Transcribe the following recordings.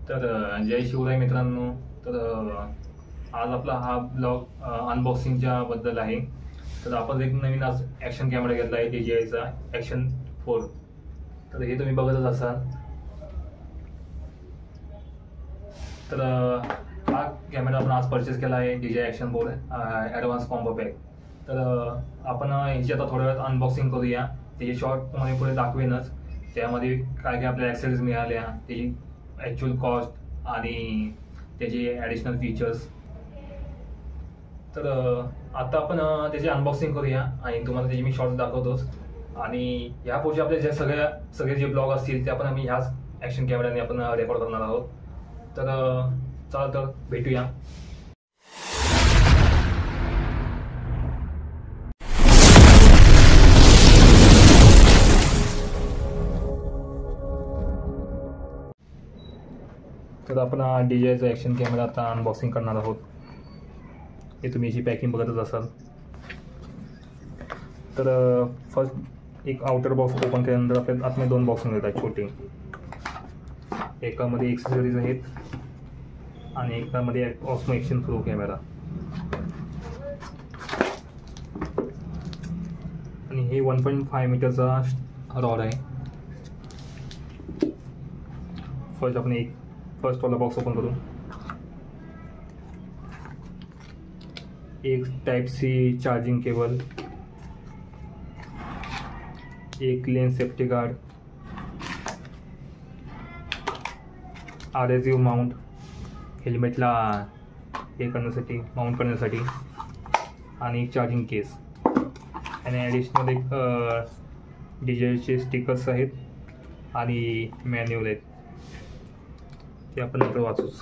तर जय शिवराय मित्रांनो. तर आज आपला हा ब्लॉग अनबॉक्सिंगच्या बद्दल आहे. तर आपण एक नवीन आज ॲक्शन कॅमेरा घेतला आहे DJIचा ॲक्शन 4. तर हे तुम्ही बघतच असाल. तर हा कॅमेरा आपण आज परचेस केला आहे DJI action 4 advance combo pack. तर आपण ह्याची आता थोड्या वेळात अनबॉक्सिंग करूया. त्याची शॉर्ट तुम्हाला पुढे दाखवेनच. त्यामध्ये काय काय आपल्या ॲक्सेसरीज मिळाल्या, त्याची ॲक्च्युअल कॉस्ट आणि त्याचे ॲडिशनल फीचर्स. तर आता आपण त्याची अनबॉक्सिंग करूया आणि तुम्हाला त्याचे मी शॉर्ट्स दाखवतोच. आणि यापुढचे आपले जे सगळे जे ब्लॉग असतील ते आपण आम्ही ह्याच ॲक्शन कॅमेऱ्याने आपण रेकॉर्ड करणार आहोत. तर चला तर भेटूया. तर आपण DJIचा ॲक्शन कॅमेरा आता अनबॉक्सिंग करणार आहोत. हे तुम्ही याची पॅकिंग बघतच असाल. तर फर्स्ट एक आउटर बॉक्स ओपन केल्यानंतर आपल्या आतमध्ये 2 बॉक्स मिळतात छोटे. एकामध्ये एक्सेसरीज आहेत आणि एकामध्ये ऑस्मो ॲक्शन प्रो कॅमेरा. आणि हे 1.5 मीटरचा रॉड आहे. आपण फर्स्ट वाला बॉक्स ओपन करू. एक Type-C चार्जिंग केबल, एक lens safety guard, adhesive mount हेल्मेटला माउंट करण्यासाठी, आणि एक चार्जिंग केस. आणि ॲडिशनल एक DJIचे स्टिकर्स आहेत आणि मॅन्युअल आहेत. ते आपण नंतर वाचूच.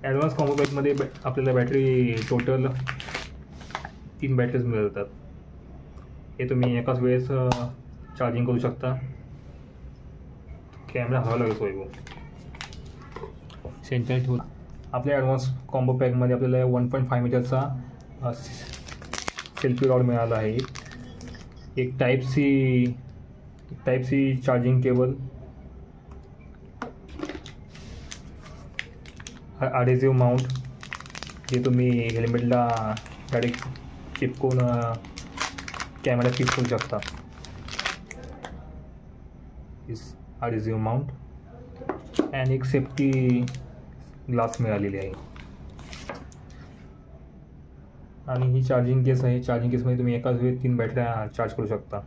ॲडव्हान्स कॉम्बो पॅकमध्ये आपल्याला बॅटरी टोटल 3 बॅटरीज मिळतात. हे तुम्ही एकाच वेळेस चार्जिंग करू शकता. कॅमेरा हवा लागेल सोय सेंटर ठेवून. आपल्या ॲडव्हान्स कॉम्बो पॅकमध्ये आपल्याला 1.5 मीटरचा सेल्फी रॉड मिळाला आहे. एक Type-C charging cable, adhesive mount जे तुम्ही हेल्मेटला डायरेक्ट चिपकवून कॅमेरा फिक्स करू शकता. adhesive माउंट आणि एक सेफ्टी ग्लास मिळालेली आहे. आणि ही चार्जिंग केस आहे. चार्जिंग केसमध्ये तुम्ही एकाच वेळी 3 बॅटऱ्या चार्ज करू शकता.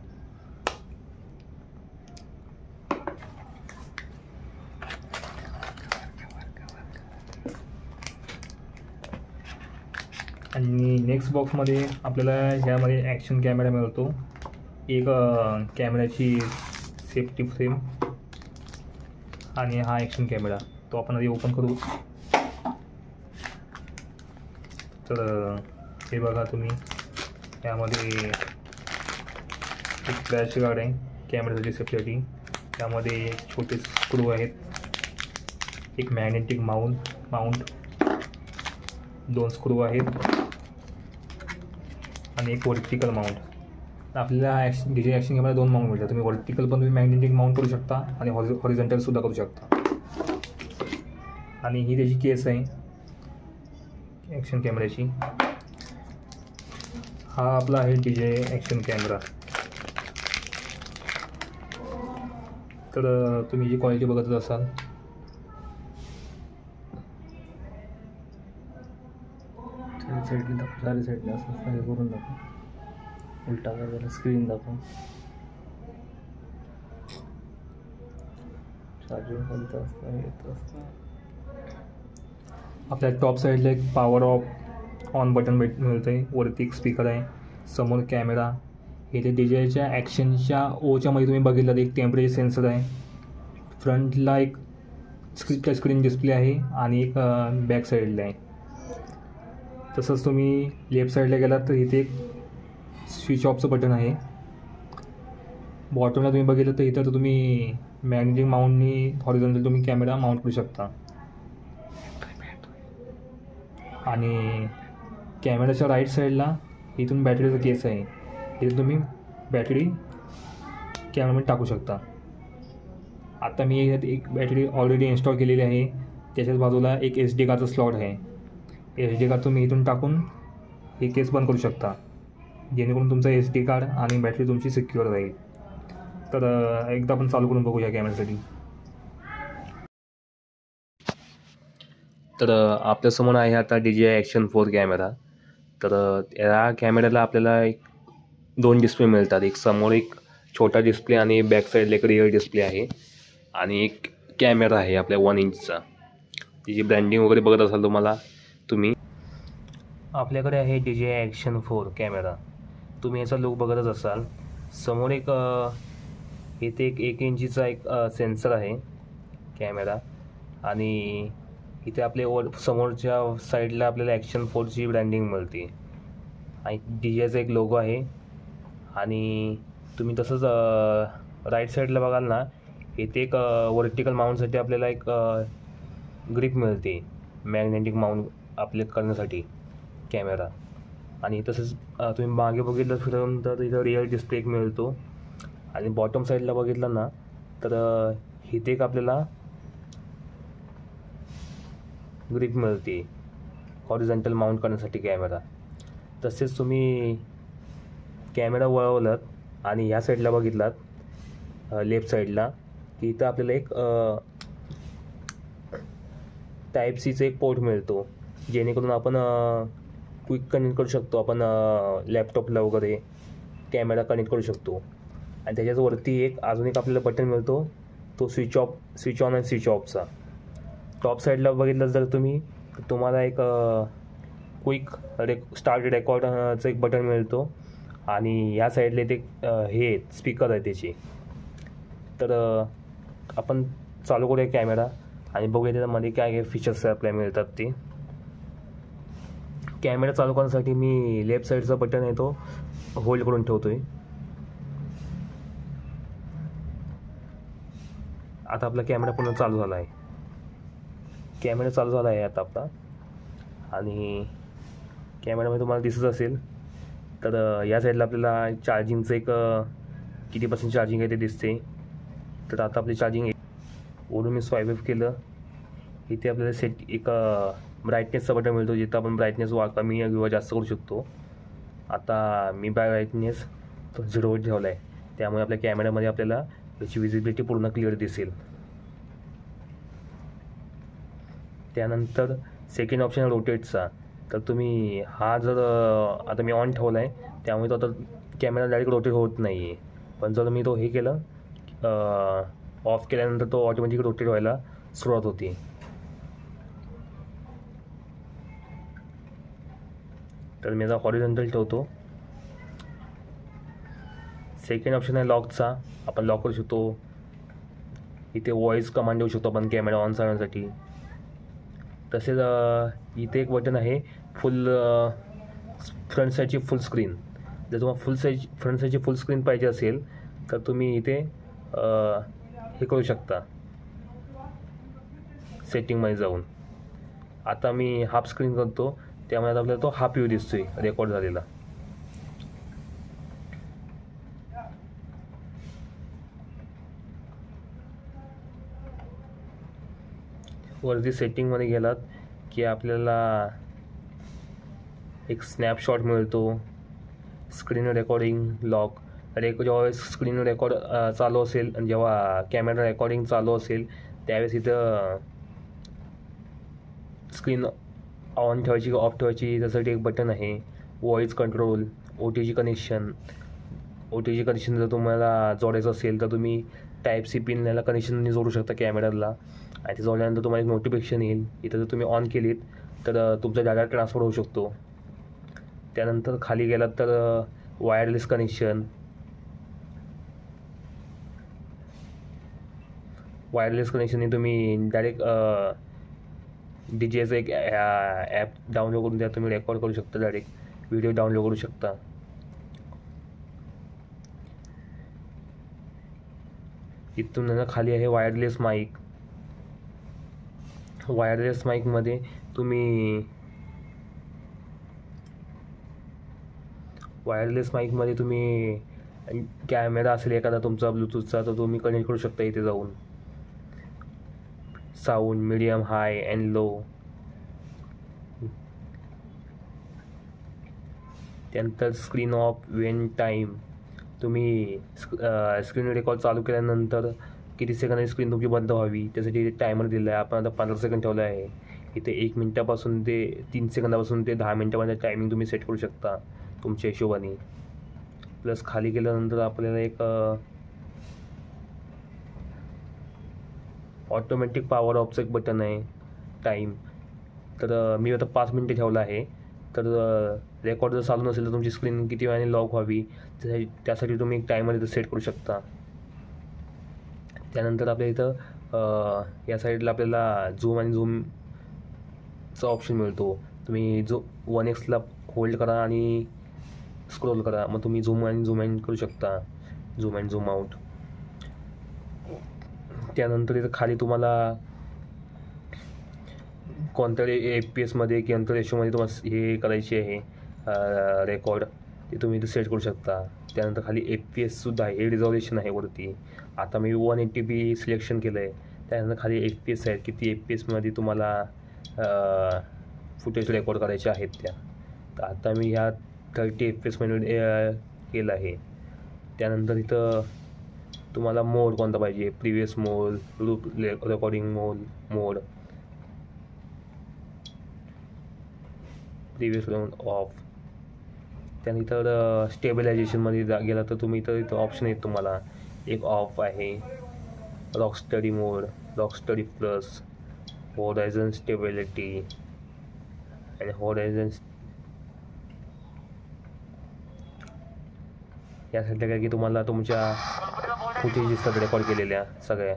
आणि नेक्स्ट बॉक्समध्ये आपल्याला ह्यामध्ये ॲक्शन कॅमेरा मिळतो. एक कॅमेऱ्याची सेफ्टी फ्रेम आणि हा ॲक्शन कॅमेरा तो आपण आधी ओपन करू. तर हे बघा तुम्ही, त्यामध्ये एक फ्लॅश गार्ड आहे कॅमेऱ्यासाठी सेफ्टीसाठी. त्यामध्ये छोटे स्क्रू आहेत, एक मॅग्नेटिक माउंट 2 स्क्रू आहेत आणि एक वर्टिकल माउंट. आपल्याला DJI ॲक्शन कॅमेरा 2 माउंट मिळतात. तुम्ही वर्टिकल पण तुम्ही मॅग्नेटिक माउंट करू शकता आणि हॉरिझॉन्टल सुद्धा करू शकता. आणि ही त्याची केस आहे ॲक्शन कॅमेऱ्याची. हा आपला आहे DJI ॲक्शन कॅमेरा. तर तुम्ही जी क्वालिटी बघतच असाल. सारी साईडला असं हे करून दाखव. उलटा जरा स्क्रीन दाखव. चार्जिंग कोणतं असतं येत असतं. आपल्या टॉप साईडला एक पॉवर ऑन बटन मिळतं आहे. वरती एक स्पीकर आहे, समोर कॅमेरा. हे ते DJIच्या ॲक्शनच्या ओच्या मध्ये तुम्ही बघितलं एक टेम्परेचर सेन्सर आहे. फ्रंटला एक टच स्क्रीन डिस्प्ले आहे आणि एक बॅक साईडला आहे. तसंच तुम्ही लेफ्ट साईडला गेलात तर इथे एक स्विच ऑफचं बटन आहे. बॉटमला तुम्ही बघितलं तर इथं तुम्ही मॅग्नेटिक माउंटनी हॉरिझॉन्टल तुम्ही कॅमेरा माउंट करू शकता. आणि कॅमेऱ्याच्या राईट साईडला इथून बॅटरीचा केस आहे. इथे तुम्ही बॅटरी कॅमेरामध्ये टाकू शकता. आता मी याच्यात एक बॅटरी ऑलरेडी इन्स्टॉल केलेली आहे. त्याच्याच बाजूला एक SD कार्डचं स्लॉट आहे. SD कार्ड तुम्ही इथून टाकून हे केस बंद करू शकता, जेणेकरून तुमचं SD कार्ड आणि बॅटरी तुमची सिक्युअर राहील. तर एकदा आपण चालू करून बघूया कॅमेऱ्यासाठी. तर आपल्यासमोर आहे आता DJI Action 4 कॅमेरा. तर या कॅमेऱ्याला आपल्याला एक 2 डिस्प्ले मिळतात. एक समोर एक छोटा डिस्प्ले आणि बॅक साईडला एक रिअर डिस्प्ले आहे आणि एक कॅमेरा आहे आपल्या 1 इंचचा. तिची ब्रँडिंग वगैरे बघत असाल तुम्ही. आपल्याकडे आहे DJI Action 4 कॅमेरा. तुम्ही याचा लुक बघतच असाल. समोर एक इथे एक 1 इंचीचा एक सेन्सर आहे कॅमेरा आणि इथे आपले समोरच्या साईडला आपल्याला Action 4ची ब्रँडिंग मिळते आणि DJIचा एक लोगो आहे. आणि तुम्ही तसंच राईट साईडला बघाल ना, इथे एक वर्टिकल माउंटसाठी आपल्याला एक ग्रिप मिळते, मॅग्नेटिक माउंट आपले करण्यासाठी कॅमेरा. आणि तसंच तुम्ही मागे बघितलं फिरवून तर इथं रिअल डिस्प्ले एक मिळतो. आणि बॉटम साईडला बघितलं ना तर इथे एक आपल्याला ग्रिप मिळते हॉरिझॉन्टल माउंट करण्यासाठी कॅमेरा. तसेच तुम्ही कॅमेरा वळवलात आणि ह्या साईडला बघितलात लेफ्ट साईडला की इथं आपल्याला एक Type-Cचं एक पोर्ट मिळतो, जेणेकरून आपण क्विक कनेक्ट करू शकतो. आपण लॅपटॉपला वगैरे कॅमेरा कनेक्ट करू शकतो. आणि त्याच्याच वरती अजून एक आपल्याला बटन मिळतो, तो स्विच ऑन आणि स्विच ऑफचा. टॉप साईडला बघितलं जर तुम्ही तर तुम्हाला एक क्विक स्टार्ट रेकॉर्डचं एक बटन मिळतो आणि या साईडला ते हे स्पीकर आहे त्याची. तर आपण चालू करूया कॅमेरा आणि बघूया त्याच्यामध्ये काय फीचर्स आपल्याला मिळतात ते. कॅमेरा चालू करण्यासाठी मी लेफ्ट साईडचा बटन आहे तो होल्ड करून ठेवतोय. आता आपला कॅमेरा पुन्हा चालू झाला आहे. कॅमेरा चालू झाला आहे आता आपला. आणि कॅमेरामध्ये तुम्हाला दिसत असेल तर या साईडला आपल्याला चार्जिंगचं एक किती % चार्जिंग आहे ते दिसते. तर आता आपली चार्जिंग वरून मी स्वाईप अप केलं, इथे आपल्याला एक ब्राईटनेसचा बटन मिळतो, जिथं आपण ब्राईटनेस कमी किंवा जास्त करू शकतो. आता मी ब्राईटनेस तो 0वर ठेवला आहे, त्यामुळे आपल्या कॅमेऱ्यामध्ये आपल्याला त्याची विजिबिलिटी पूर्ण क्लिअर दिसेल. त्यानंतर सेकंड ऑप्शन रोटेटचा. तर तुम्ही हा जर आता मी ऑन ठेवला आहे, त्यामुळे तो आता कॅमेरा डायरेक्ट रोटेट होत नाही आहे. पण जर मी तो हे केलं ऑफ केल्यानंतर तो ऑटोमॅटिक रोटेट व्हायला सुरुवात होती. तर मी आता हॉरिझॉन्टल ठेवतो. सेकंड ऑप्शन आहे लॉकचा. आपण लॉक करू शकतो. इथे व्हॉईस कमांड देऊ शकतो आपण कॅमेरा ऑन करण्यासाठी. तसेच इथे एक बटन आहे फुल फ्रंट साईडची फुल स्क्रीन. जर तुम्हाला फ्रंट साईडची फुल स्क्रीन पाहिजे असेल तर तुम्ही इथे हे करू शकता सेटिंगमध्ये जाऊन. आता मी हाफ स्क्रीन करतो, त्यामुळे आता आपल्याला तो हाफ व्ह्यू दिसतोय रेकॉर्ड झालेला. वरती सेटिंगमध्ये गेलात की आपल्याला एक स्नॅपशॉट मिळतो, स्क्रीन रेकॉर्डिंग, लॉक. जेव्हा स्क्रीन रेकॉर्ड चालू असेल आणि जेव्हा कॅमेरा रेकॉर्डिंग चालू असेल त्यावेळेस इथं स्क्रीन ऑन ठेवायची की ऑफ ठेवायची त्यासाठी एक बटन आहे. व्हॉईस कंट्रोल, OTG कनेक्शन जर तुम्हाला जोडायचं असेल तर तुम्ही Type-C पिन याला कनेक्शन जोडू शकता कॅमेऱ्याला. आणि ते जोडल्यानंतर तुम्हाला एक नोटिफिकेशन येईल. इथं जर तुम्ही ऑन केलीत तर तुमचा डाटा ट्रान्सफर होऊ शकतो. त्यानंतर खाली गेलात तर वायरलेस कनेक्शन. वायरलेस कनेक्शनने तुम्ही डायरेक्ट DJIचं एक ॲप डाउनलोड करून त्यात तुम्ही रेकॉर्ड करू शकता, डायरेक्ट व्हिडिओ डाउनलोड करू शकता. इथून खाली आहे वायरलेस माईक. वायरलेस माईकमध्ये तुम्ही कॅमेरा असेल एखादा तुमचा ब्लूटूथचा तर तुम्ही कनेक्ट करू शकता इथे जाऊन. Sound medium high and low. त्यानंतर स्क्रीन ऑफ वेन टाईम. तुम्ही स्क्रीन रेकॉर्ड चालू केल्यानंतर किती सेकंदाची स्क्रीन तुमची बंद व्हावी त्यासाठी टायमर दिला आहे. आपण आता 15 सेकंद ठेवलं आहे. इथे 1 मिनटापासून ते 3 सेकंदापासून ते 10 मिनटापर्यंत टायमिंग तुम्ही सेट करू शकता तुमच्या हिशोबाने. प्लस खाली गेल्यानंतर आपल्याला एक ऑटोमॅटिक पॉवर ऑफचं एक बटन आहे टाईम. तर मी आता 5 मिनटे ठेवलं आहे. तर रेकॉर्ड जर चालू नसेल तर तुमची स्क्रीन किती वेळाने लॉक व्हावी त्यासाठी तुम्ही एक टायमर इथं सेट करू शकता. त्यानंतर आपल्या इथं या साईडला आपल्याला झूम आणि झूमचा ऑप्शन मिळतो. तुम्ही 1x होल्ड करा आणि स्क्रोल करा, मग तुम्ही झूम आणि झूम इन करू शकता, झूम अँड झूम आउट. त्यानंतर इथं खाली तुम्हाला कोणत्या FPS मध्ये किंवा रेशोमध्ये तुम्हाला हे करायची आहे रेकॉर्ड ते तुम्ही इथं सेट करू शकता. त्यानंतर खाली FPS आहे, रिझॉल्युशन आहे वरती. आता मी 180p सिलेक्शन केलं आहे. त्यानंतर खाली FPS आहेत, किती FPS मध्ये तुम्हाला फुटेज रेकॉर्ड करायचे आहेत त्या. तर आता मी ह्या 30 FPS मध्ये केलं आहे. त्यानंतर इथं तुम्हाला मोड कोणता पाहिजे, previous mode, loop recording mode, previous mode of. त्यानंतर स्टेबलायझेशनमध्ये गेला तर तुम्ही इथं ऑप्शन आहेत तुम्हाला. एक ऑफ आहे, रॉक स्टडी मोड, rock study plus, horizon stability आणि होरायझन. यासाठी काय की तुम्हाला तुमच्या फुटेज दिसतात रेकॉर्ड केलेल्या सगळ्या,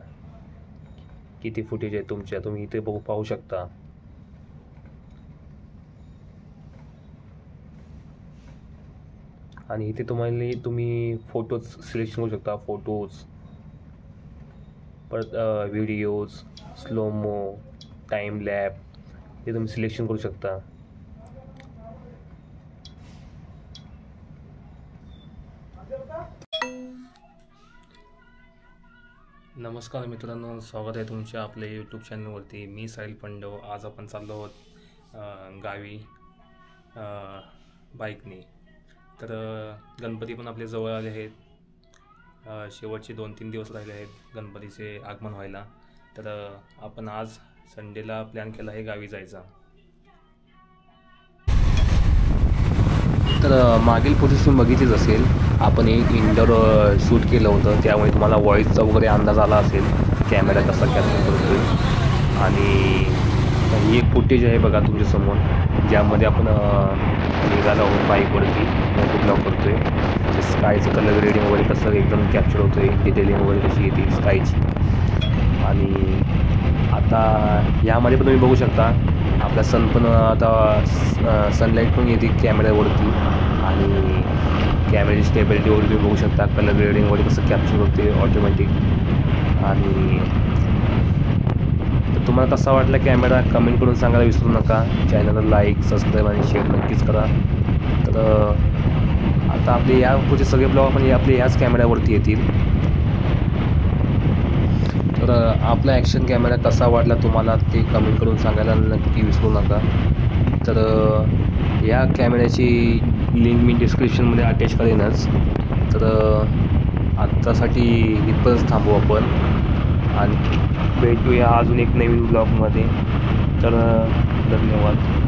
किती फुटेज आहे तुमच्या, तुम्ही इथे पाहू शकता. आणि इथे तुम्ही फोटोज सिलेक्शन करू शकता, फोटोज, परत व्हिडिओज, स्लोमो, टाईम लॅप हे तुम्ही सिलेक्शन करू शकता. नमस्कार मित्रांनो, स्वागत आहे तुमच्या आपल्या यूट्यूब चॅनलवरती. मी साहिल पंडव. आज आपण चाललो आहोत गावी बाईकने. तर गणपती पण आपल्या जवळ आले आहेत. शेवटचे 2-3 दिवस राहिले आहेत गणपतीचे आगमन व्हायला. तर आपण आज संडेला प्लॅन केला आहे गावी जायचा. तर मागील फुटेज तुम्ही बघितलीच असेल, आपण एक इंडोर शूट केलं होतं, त्यामुळे तुम्हाला व्हॉईसचा वगैरे अंदाज आला असेल कॅमेरा कसा कॅप्चर करतोय. आणि ही एक फुटेज आहे बघा तुमच्यासमोर, ज्यामध्ये आपण निघालो आहोत बाईकवरती, ब्लॉग करतो आहे. स्कायचं कलर ग्रेडिंग वगैरे कसं एकदम कॅप्चर होतं आहे, डिटेलिंग वगैरे कशी येते स्कायची. आणि आता ह्यामध्ये पण तुम्ही बघू शकता आपला सन पण आता सनलाईट पण येते कॅमेऱ्यावरती. आणि कॅमेऱ्याची स्टेबिलिटी वगैरे तुम्ही बघू शकता, कलर ग्रेडिंग वगैरे कसं कॅप्चर होते ऑटोमॅटिक. आणि तर तुम्हाला कसा वाटला कॅमेरा कमेंट करून सांगायला विसरू नका. चॅनलला लाईक, सबस्क्राईब आणि शेअर नक्कीच करा. तर आता आपले या पुढचे सगळे ब्लॉग म्हणजे आपले ह्याच कॅमेऱ्यावरती येतील. तर आपला ॲक्शन कॅमेरा कसा वाटला तुम्हाला ते कमेंट करून सांगायला नक्की विसरू नका. तर या कॅमेऱ्याची लिंक मी डिस्क्रिप्शनमध्ये अटॅच करेनच. तर आत्तासाठी इथपर्यंत थांबू आपण आणि भेटूया अजून एक नवीन ब्लॉगमध्ये. तर धन्यवाद.